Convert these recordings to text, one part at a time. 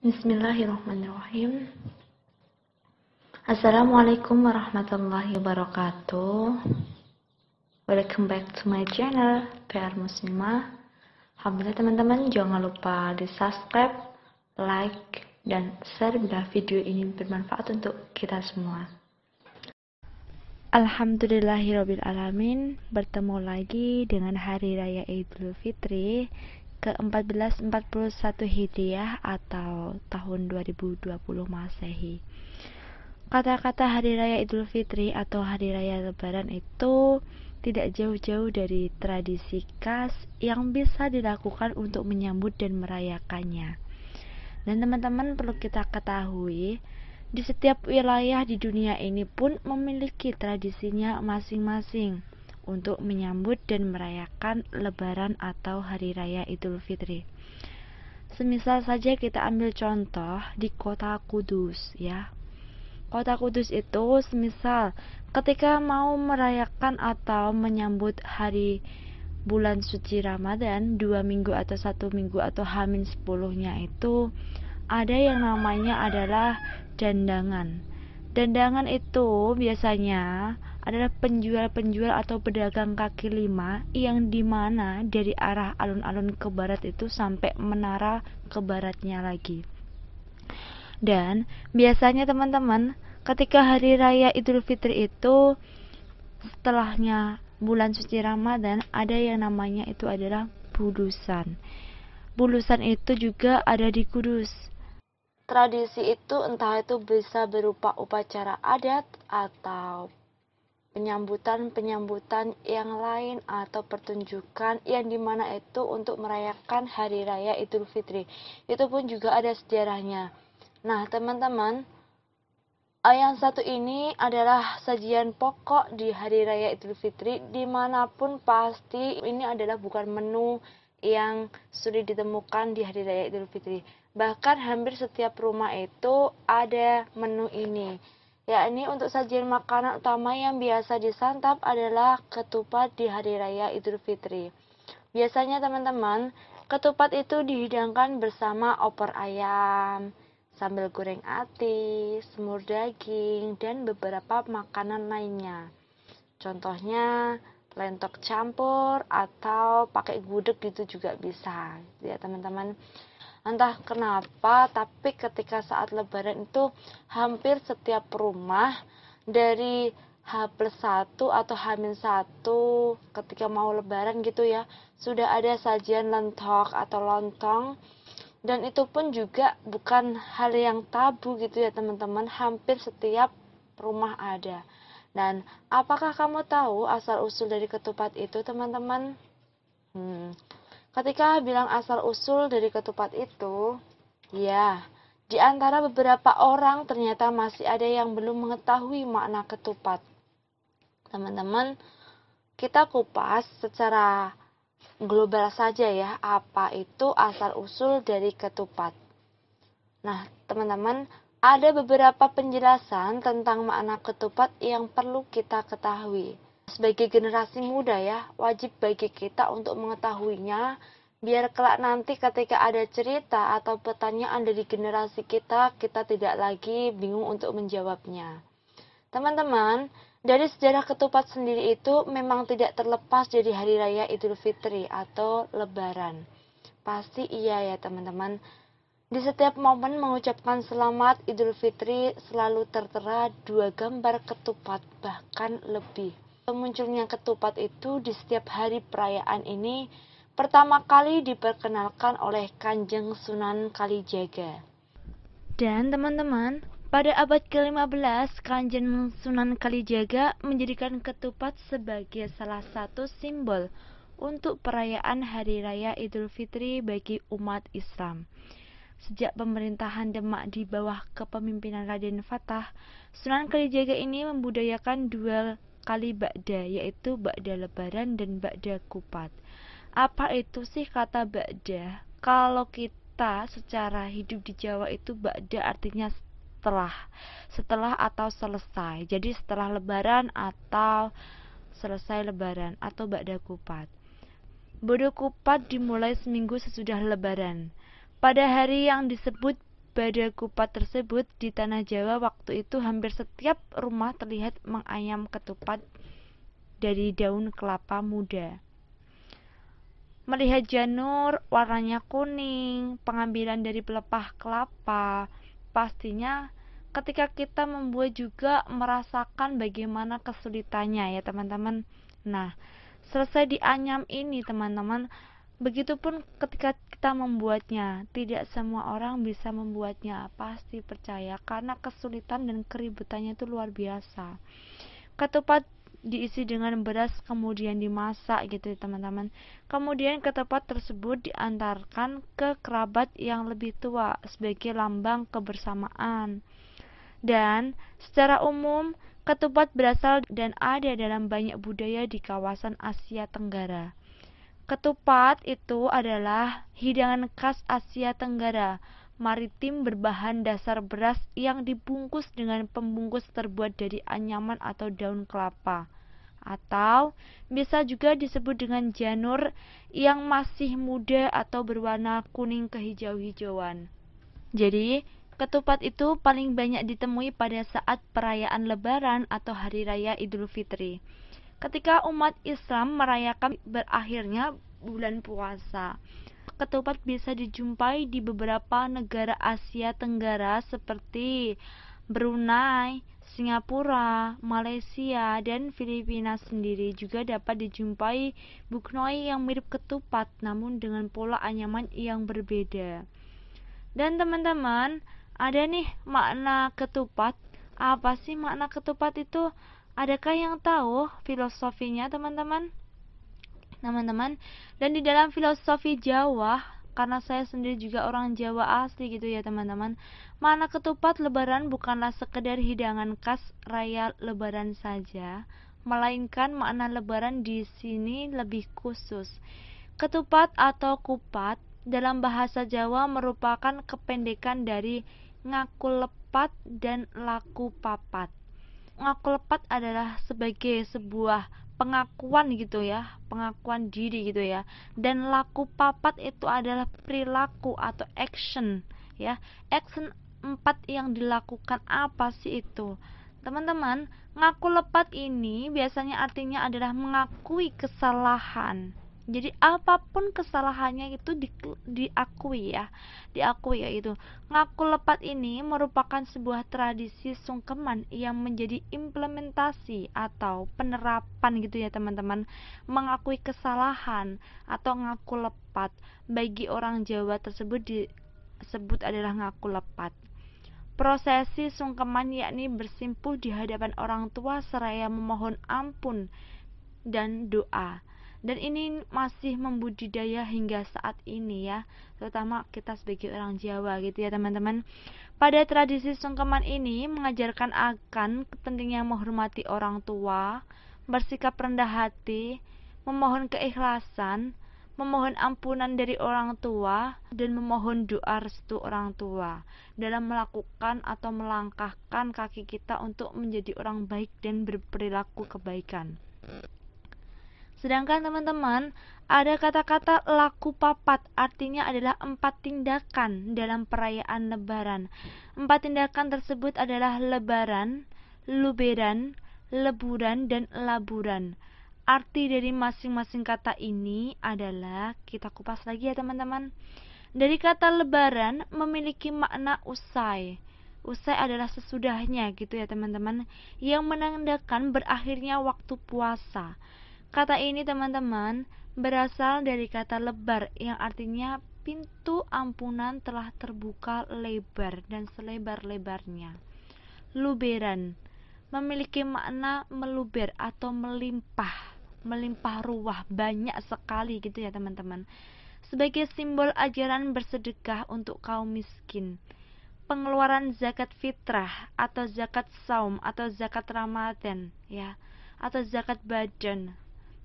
Bismillahirrahmanirrahim. Assalamualaikum warahmatullahi wabarakatuh. Welcome back to my channel PR Muslimah. Alhamdulillah teman-teman, jangan lupa di subscribe, like, dan share bila video ini bermanfaat untuk kita semua. Alhamdulillahirrabbilalamin. Bertemu lagi dengan Hari Raya Idul Fitri ke-1441 Hijriah atau tahun 2020 Masehi. Kata-kata Hari Raya Idul Fitri atau Hari Raya Lebaran itu tidak jauh-jauh dari tradisi khas yang bisa dilakukan untuk menyambut dan merayakannya. Dan teman-teman perlu kita ketahui, di setiap wilayah di dunia ini pun memiliki tradisinya masing-masing untuk menyambut dan merayakan Lebaran atau Hari Raya Idul Fitri. Semisal saja kita ambil contoh di kota Kudus ya. Kota Kudus itu semisal ketika mau merayakan atau menyambut hari bulan suci Ramadan 2 minggu atau 1 minggu atau H-10 itu ada yang namanya adalah dandangan. Dandangan itu biasanya adalah penjual-penjual atau pedagang kaki lima yang dimana dari arah alun-alun ke barat itu sampai menara ke baratnya lagi. Dan biasanya teman-teman, ketika hari raya Idul Fitri itu setelahnya bulan suci Ramadan, ada yang namanya itu adalah bulusan. Bulusan itu juga ada di Kudus. Tradisi itu entah itu bisa berupa upacara adat atau penyambutan yang lain atau pertunjukan yang dimana itu untuk merayakan Hari Raya Idul Fitri. Itu pun juga ada sejarahnya. Nah teman-teman, yang satu ini adalah sajian pokok di Hari Raya Idul Fitri, dimanapun pasti ini adalah bukan menu yang sulit ditemukan di Hari Raya Idul Fitri. Bahkan hampir setiap rumah itu ada menu ini. Yakni untuk sajian makanan utama yang biasa disantap adalah ketupat di Hari Raya Idul Fitri. Biasanya teman-teman, ketupat itu dihidangkan bersama opor ayam, sambal goreng ati, semur daging, dan beberapa makanan lainnya. Contohnya lentok campur atau pakai gudeg gitu juga bisa ya teman-teman. Entah kenapa, tapi ketika saat Lebaran itu hampir setiap rumah dari H+1 atau H-1 ketika mau Lebaran gitu ya, sudah ada sajian lentok atau lontong. Dan itu pun juga bukan hal yang tabu gitu ya teman-teman, hampir setiap rumah ada. Dan apakah kamu tahu asal-usul dari ketupat itu teman-teman? Ketika bilang asal-usul dari ketupat itu, ya, di antara beberapa orang ternyata masih ada yang belum mengetahui makna ketupat. Teman-teman, kita kupas secara global saja ya, apa itu asal-usul dari ketupat. Nah, teman-teman, ada beberapa penjelasan tentang makna ketupat yang perlu kita ketahui. Sebagai generasi muda ya, wajib bagi kita untuk mengetahuinya, biar kelak nanti ketika ada cerita atau pertanyaan dari generasi kita tidak lagi bingung untuk menjawabnya. Teman-teman, dari sejarah ketupat sendiri itu memang tidak terlepas dari Hari Raya Idul Fitri atau Lebaran. Pasti iya ya teman-teman. Di setiap momen mengucapkan selamat Idul Fitri selalu tertera 2 gambar ketupat, bahkan lebih. Munculnya ketupat itu di setiap hari perayaan ini pertama kali diperkenalkan oleh Kanjeng Sunan Kalijaga. Dan teman-teman, pada abad ke-15 Kanjeng Sunan Kalijaga menjadikan ketupat sebagai salah satu simbol untuk perayaan Hari Raya Idul Fitri bagi umat Islam. Sejak pemerintahan Demak di bawah kepemimpinan Raden Fatah, Sunan Kalijaga ini membudayakan 2 kali bakda, yaitu bakda Lebaran dan bakda kupat. Apa itu sih kata bakda? Kalau kita secara hidup di Jawa itu bakda artinya setelah atau selesai. Jadi setelah Lebaran atau selesai Lebaran atau bakda kupat. Bakda kupat dimulai seminggu sesudah Lebaran. Pada hari yang disebut pada kupat tersebut, di tanah Jawa waktu itu hampir setiap rumah terlihat menganyam ketupat dari daun kelapa muda. Melihat janur warnanya kuning, pengambilan dari pelepah kelapa, pastinya ketika kita membuat juga merasakan bagaimana kesulitannya ya teman-teman. Nah, selesai dianyam ini teman-teman, begitupun ketika kita membuatnya, tidak semua orang bisa membuatnya, pasti percaya, karena kesulitan dan keributannya itu luar biasa. Ketupat diisi dengan beras kemudian dimasak gitu ya teman-teman. Kemudian ketupat tersebut diantarkan ke kerabat yang lebih tua sebagai lambang kebersamaan. Dan secara umum ketupat berasal dan ada dalam banyak budaya di kawasan Asia Tenggara. Ketupat itu adalah hidangan khas Asia Tenggara maritim berbahan dasar beras yang dibungkus dengan pembungkus terbuat dari anyaman atau daun kelapa, atau bisa juga disebut dengan janur yang masih muda atau berwarna kuning kehijau-hijauan. Jadi, ketupat itu paling banyak ditemui pada saat perayaan Lebaran atau Hari Raya Idul Fitri, ketika umat Islam merayakan berakhirnya bulan puasa. Ketupat bisa dijumpai di beberapa negara Asia Tenggara seperti Brunei, Singapura, Malaysia, dan Filipina sendiri. Juga dapat dijumpai buknoi yang mirip ketupat namun dengan pola anyaman yang berbeda. Dan teman-teman, ada nih makna ketupat. Apa sih makna ketupat itu? Adakah yang tahu filosofinya teman-teman? Dan di dalam filosofi Jawa, karena saya sendiri juga orang Jawa asli gitu ya teman-teman, makna ketupat Lebaran bukanlah sekedar hidangan khas raya Lebaran saja, melainkan makna Lebaran di sini lebih khusus. Ketupat atau kupat dalam bahasa Jawa merupakan kependekan dari ngaku lepat dan laku papat. Ngaku lepat adalah sebagai sebuah pengakuan gitu ya, pengakuan diri gitu ya. Dan laku papat itu adalah perilaku atau action ya. Action 4 yang dilakukan apa sih itu? Teman-teman, ngaku lepat ini biasanya artinya adalah mengakui kesalahan. Jadi apapun kesalahannya itu diakui ya. Diakui ya itu. Ngaku lepat ini merupakan sebuah tradisi sungkeman yang menjadi implementasi atau penerapan gitu ya teman-teman. Mengakui kesalahan atau ngaku lepat bagi orang Jawa tersebut disebut adalah ngaku lepat. Prosesi sungkeman yakni bersimpuh di hadapan orang tua seraya memohon ampun dan doa. Dan ini masih membudidaya hingga saat ini ya, terutama kita sebagai orang Jawa gitu ya teman-teman. Pada tradisi sungkeman ini mengajarkan akan pentingnya menghormati orang tua, bersikap rendah hati, memohon keikhlasan, memohon ampunan dari orang tua, dan memohon doa restu orang tua dalam melakukan atau melangkahkan kaki kita untuk menjadi orang baik dan berperilaku kebaikan. Sedangkan teman-teman, ada kata-kata laku papat, artinya adalah 4 tindakan dalam perayaan Lebaran. 4 tindakan tersebut adalah lebaran, luberan, leburan, dan laburan. Arti dari masing-masing kata ini adalah, kita kupas lagi ya teman-teman. Dari kata lebaran memiliki makna usai. Usai adalah sesudahnya gitu ya teman-teman, yang menandakan berakhirnya waktu puasa. Kata ini teman-teman berasal dari kata lebar yang artinya pintu ampunan telah terbuka lebar dan selebar-lebarnya. Luberan memiliki makna meluber atau melimpah ruah, banyak sekali gitu ya teman-teman. Sebagai simbol ajaran bersedekah untuk kaum miskin. Pengeluaran zakat fitrah atau zakat saum atau zakat Ramadan ya, atau zakat badan.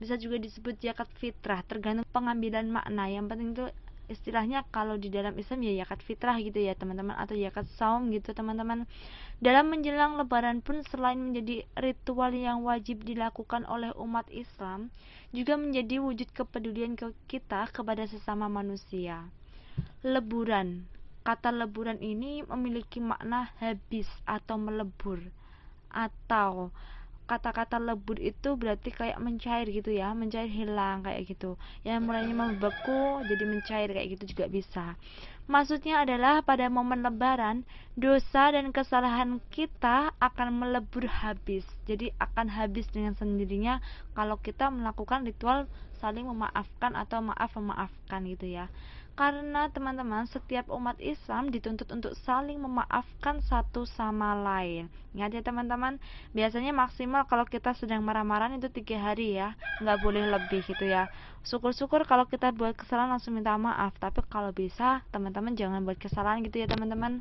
Bisa juga disebut zakat fitrah, tergantung pengambilan makna. Yang penting itu istilahnya kalau di dalam Islam ya zakat fitrah gitu ya teman-teman, atau zakat saum gitu teman-teman. Dalam menjelang lebaran pun selain menjadi ritual yang wajib dilakukan oleh umat Islam, juga menjadi wujud kepedulian kita kepada sesama manusia. Leburan kata leburan ini memiliki makna habis atau melebur, atau kata-kata lebur itu berarti kayak mencair gitu ya, mencair, hilang kayak gitu. Yang mulainya membeku jadi mencair kayak gitu juga bisa. Maksudnya adalah pada momen lebaran, dosa dan kesalahan kita akan melebur habis. Jadi akan habis dengan sendirinya kalau kita melakukan ritual saling memaafkan atau maaf memaafkan gitu ya. Karena teman-teman, setiap umat Islam dituntut untuk saling memaafkan satu sama lain. Ingat ya teman-teman, biasanya maksimal kalau kita sedang marah-marahan itu 3 hari ya, nggak boleh lebih gitu ya. Syukur-syukur kalau kita buat kesalahan langsung minta maaf, tapi kalau bisa teman-teman jangan buat kesalahan gitu ya teman-teman.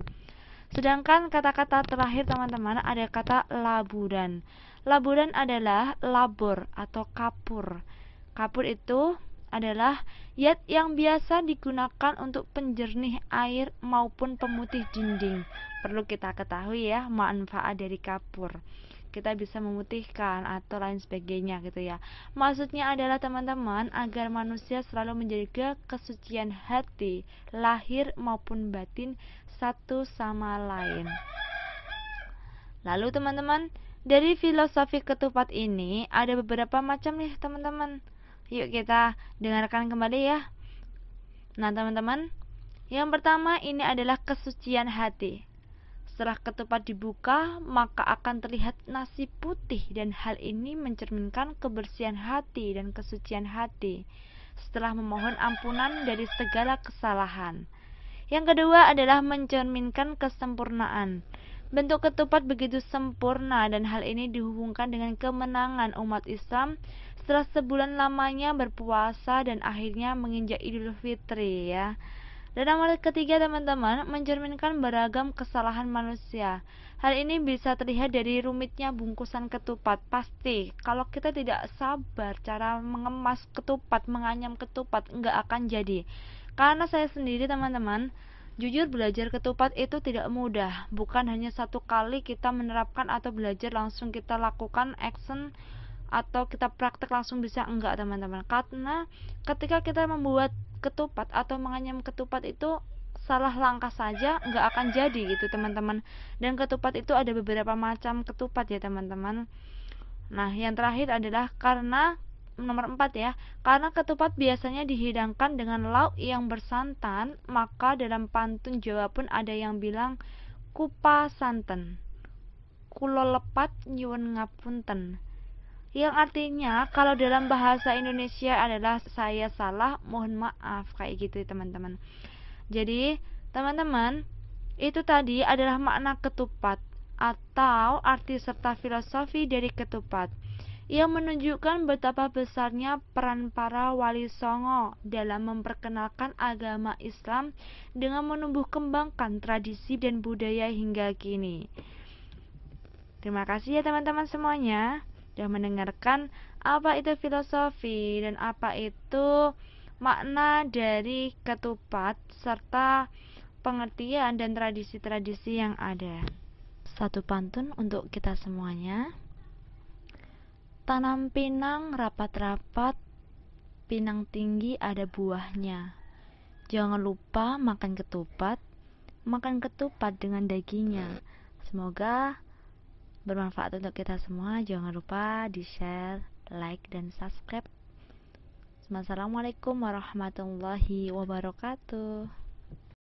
Sedangkan kata-kata terakhir teman-teman ada kata laburan. Laburan adalah labor atau kapur. Kapur itu adalah zat yang biasa digunakan untuk penjernih air maupun pemutih dinding. Perlu kita ketahui ya manfaat dari kapur. Kita bisa memutihkan atau lain sebagainya gitu ya. Maksudnya adalah teman-teman agar manusia selalu menjaga kesucian hati, lahir maupun batin satu sama lain. Lalu teman-teman, dari filosofi ketupat ini ada beberapa macam nih teman-teman. Yuk kita dengarkan kembali ya. Nah teman-teman, yang pertama ini adalah kesucian hati. Setelah ketupat dibuka, maka akan terlihat nasi putih dan hal ini mencerminkan kebersihan hati dan kesucian hati setelah memohon ampunan dari segala kesalahan. Yang kedua adalah mencerminkan kesempurnaan. Bentuk ketupat begitu sempurna dan hal ini dihubungkan dengan kemenangan umat Islam setelah sebulan lamanya berpuasa dan akhirnya menginjak Idul Fitri ya. Dan nomor ketiga teman-teman, mencerminkan beragam kesalahan manusia. Hal ini bisa terlihat dari rumitnya bungkusan ketupat. Pasti kalau kita tidak sabar cara mengemas ketupat, menganyam ketupat, nggak akan jadi. Karena saya sendiri teman-teman, jujur belajar ketupat itu tidak mudah. Bukan hanya satu kali kita menerapkan atau belajar langsung kita lakukan action atau kita praktek langsung bisa, enggak teman-teman. Karena ketika kita membuat ketupat atau menganyam ketupat itu salah langkah saja nggak akan jadi gitu teman-teman. Dan ketupat itu ada beberapa macam ketupat ya teman-teman. Nah yang terakhir adalah karena nomor 4 ya, karena ketupat biasanya dihidangkan dengan lauk yang bersantan, maka dalam pantun Jawa pun ada yang bilang kupa santen, kulo lepat nyuwun ngapunten, yang artinya kalau dalam bahasa Indonesia adalah saya salah, mohon maaf, kayak gitu teman-teman. Jadi teman-teman, itu tadi adalah makna ketupat atau arti serta filosofi dari ketupat yang menunjukkan betapa besarnya peran para wali songo dalam memperkenalkan agama Islam dengan menumbuh kembangkan tradisi dan budaya hingga kini. Terima kasih ya teman-teman semuanya sudah mendengarkan apa itu filosofi dan apa itu makna dari ketupat serta pengertian dan tradisi-tradisi yang ada. Satu pantun untuk kita semuanya. Tanam pinang rapat-rapat, pinang tinggi ada buahnya. Jangan lupa makan ketupat dengan dagingnya. Semoga bermanfaat untuk kita semua. Jangan lupa di share, like, dan subscribe. Wassalamualaikum warahmatullahi wabarakatuh.